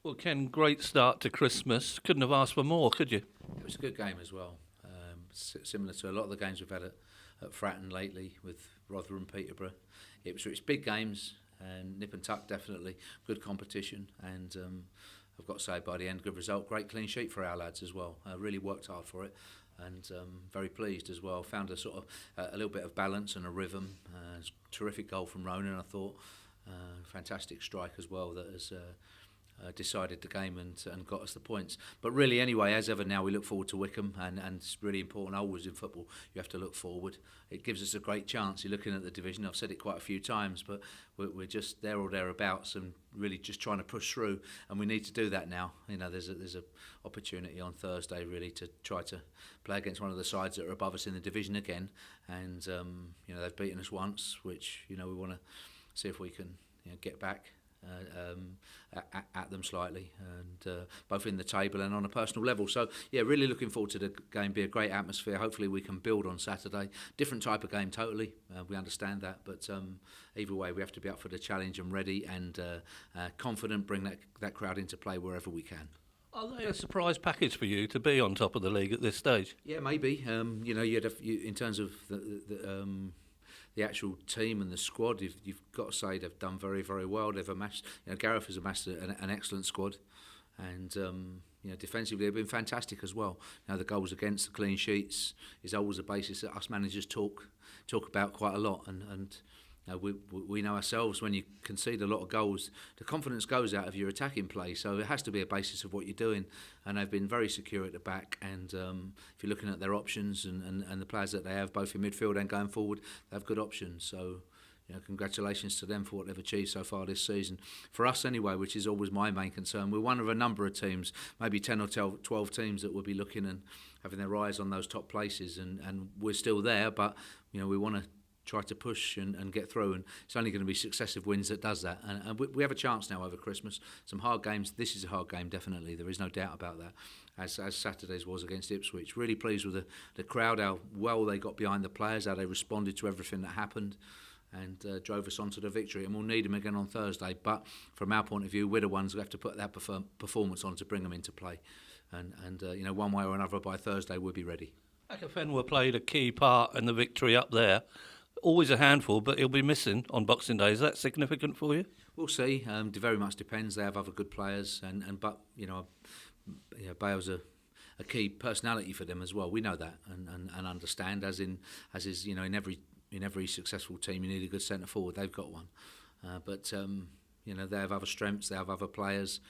Well, Ken, great start to Christmas. Couldn't have asked for more, could you? It was a good game as well. Similar to a lot of the games we've had at Fratton lately with Rotherham, Peterborough. It's big games and nip and tuck definitely. Good competition and I've got to say by the end, good result. Great clean sheet for our lads as well. Really worked hard for it and very pleased as well. Found a sort of a little bit of balance and a rhythm. Terrific goal from Ronan, I thought. Fantastic strike as well that has decided the game and got us the points. But really, anyway, as ever now, we look forward to Wycombe, and it's really important. Always in football, you have to look forward. It gives us a great chance. You're looking at the division. I've said it quite a few times, but we're just there or thereabouts, and really just trying to push through. And we need to do that now. You know, there's a opportunity on Thursday really to try to play against one of the sides that are above us in the division again. And you know, they've beaten us once, which we want to see if we can get back at them slightly, and both in the table and on a personal level. So yeah, really looking forward to the game. Be a great atmosphere. Hopefully we can build on Saturday. Different type of game totally. We understand that, but either way we have to be up for the challenge and ready and confident. Bring that crowd into play wherever we can. Are they a surprise package for you to be on top of the league at this stage? Yeah, maybe. In terms of the actual team and the squad, you've got to say they've done very, very well. They've amassed, Gareth has amassed an excellent squad, and defensively they've been fantastic as well. The goals against, the clean sheets is always a basis that us managers talk about quite a lot, and we know ourselves when you concede a lot of goals, the confidence goes out of your attacking play. So it has to be a basis of what you're doing, and they've been very secure at the back. And if you're looking at their options and the players that they have, both in midfield and going forward, they have good options. So congratulations to them for what they've achieved so far this season. For us anyway, which is always my main concern, we're one of a number of teams, maybe 10 or 12 teams that will be looking and having their eyes on those top places, and we're still there, but we want to try to push and get through, and it's only going to be successive wins that does that, and we have a chance now over Christmas. Some hard games. This is a hard game, definitely. There is no doubt about that, as Saturday's was against Ipswich. Really pleased with the crowd, how well they got behind the players, how they responded to everything that happened, and drove us on to the victory. And we'll need them again on Thursday, but from our point of view, we're the ones who have to put that performance on to bring them into play, and one way or another by Thursday we'll be ready. Akafenwa played a key part in the victory up there. Always a handful, but he'll be missing on Boxing Day. Is that significant for you? We'll see. It very much depends. They have other good players, but Bale's a key personality for them as well. We know that and understand. As is in every successful team, you need a good centre forward. They've got one, but they have other strengths. They have other players.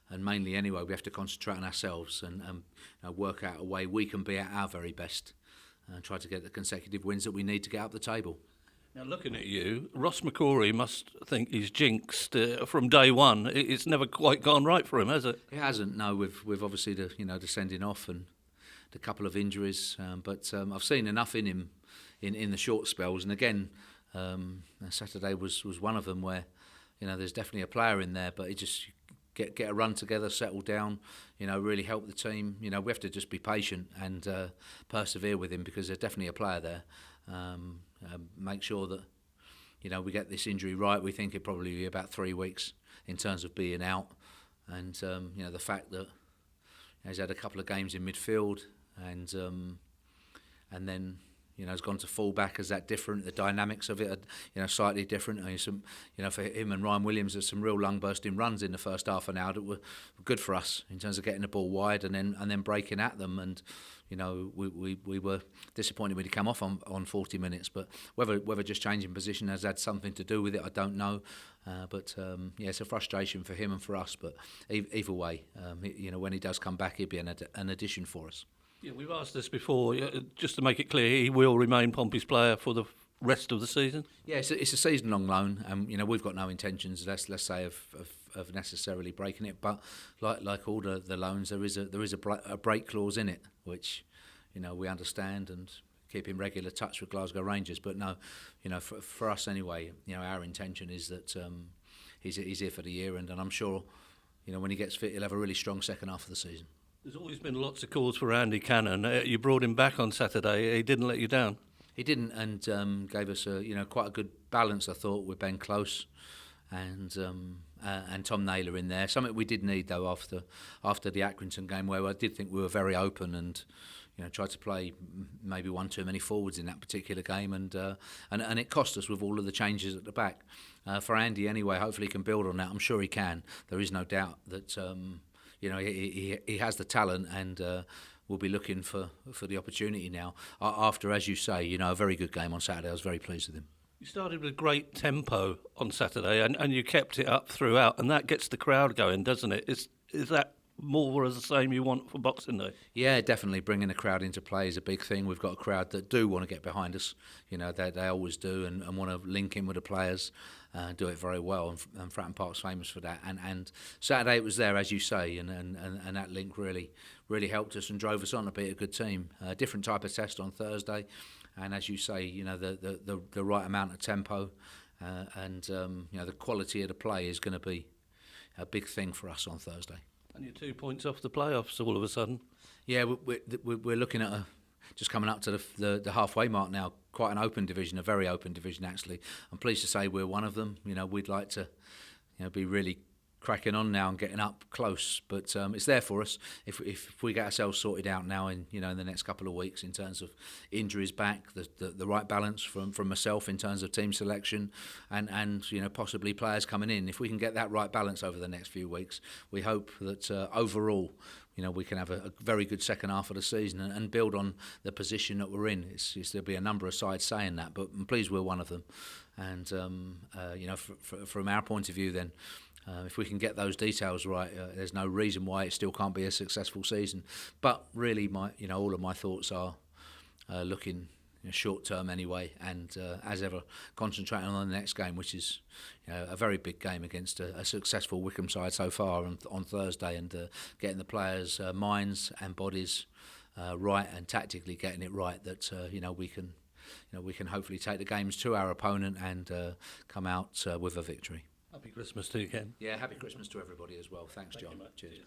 And mainly, anyway, we have to concentrate on ourselves and work out a way we can be at our very best and try to get the consecutive wins that we need to get up the table. Now, looking at you, Ross McCrory must think he's jinxed from day one. It's never quite gone right for him, has it? It hasn't. No, we've obviously the sending off and the couple of injuries, but I've seen enough in him in the short spells. And again, Saturday was one of them where there's definitely a player in there, but he just get a run together, settle down, really help the team. We have to just be patient and persevere with him, because there's definitely a player there. Make sure that we get this injury right. We think it'll probably be about 3 weeks in terms of being out, and the fact that he's had a couple of games in midfield and then has gone to full back. Is that different? The dynamics of it are slightly different. For him and Ryan Williams, there's some real lung bursting runs in the first half an hour that were good for us in terms of getting the ball wide and then breaking at them. And we were disappointed when he came off on 40 minutes. But whether just changing position has had something to do with it, I don't know. But it's a frustration for him and for us. But either way, when he does come back, he'll be an addition for us. Yeah, we've asked this before. Just to make it clear, he will remain Pompey's player for the rest of the season. Yeah, it's a season-long loan. We've got no intentions, let's say, of necessarily breaking it. But like all the loans, there is a break clause in it, which we understand and keep in regular touch with Glasgow Rangers. But no, for us anyway, our intention is that he's here for the year, and I'm sure when he gets fit, he'll have a really strong second half of the season. There's always been lots of calls for Andy Cannon. You brought him back on Saturday. He didn't let you down. He didn't, and gave us quite a good balance, I thought, with Ben Close, and and Tom Naylor in there. Something we did need though after the Accrington game, where I did think we were very open and tried to play maybe one too many forwards in that particular game, and it cost us with all of the changes at the back. For Andy anyway, hopefully he can build on that. I'm sure he can. There is no doubt that he has the talent, and we'll be looking for the opportunity now. After, as you say, a very good game on Saturday. I was very pleased with him. You started with great tempo on Saturday, and you kept it up throughout, and that gets the crowd going, doesn't it? Is that more or the same you want for Boxing Day? Yeah, definitely. Bringing the crowd into play is a big thing. We've got a crowd that do want to get behind us. They always do, and want to link in with the players, do it very well. And Fratton Park's famous for that. And Saturday it was there, as you say, and that link really helped us and drove us on to be a good team. A different type of test on Thursday, and as you say, the right amount of tempo, and the quality of the play is going to be a big thing for us on Thursday. And you're 2 points off the playoffs all of a sudden. Yeah, we're looking at just coming up to the halfway mark now. Quite an open division, a very open division actually. I'm pleased to say we're one of them. We'd like to be really cracking on now and getting up close, but it's there for us if we get ourselves sorted out now in the next couple of weeks in terms of injuries back, the right balance from myself in terms of team selection, and possibly players coming in. If we can get that right balance over the next few weeks, we hope that overall we can have a very good second half of the season and build on the position that we're in. There'll be a number of sides saying that, but I'm pleased we're one of them. And from our point of view, then. If we can get those details right, there's no reason why it still can't be a successful season. But really, all of my thoughts are looking short term anyway, and as ever, concentrating on the next game, which is a very big game against a successful Wycombe side so far on Thursday, and getting the players' minds and bodies right, and tactically getting it right. That we can hopefully take the games to our opponent and come out with a victory. Happy Christmas to you, Ken. Yeah, happy Christmas to everybody as well. Thanks, John. Thank you, Cheers.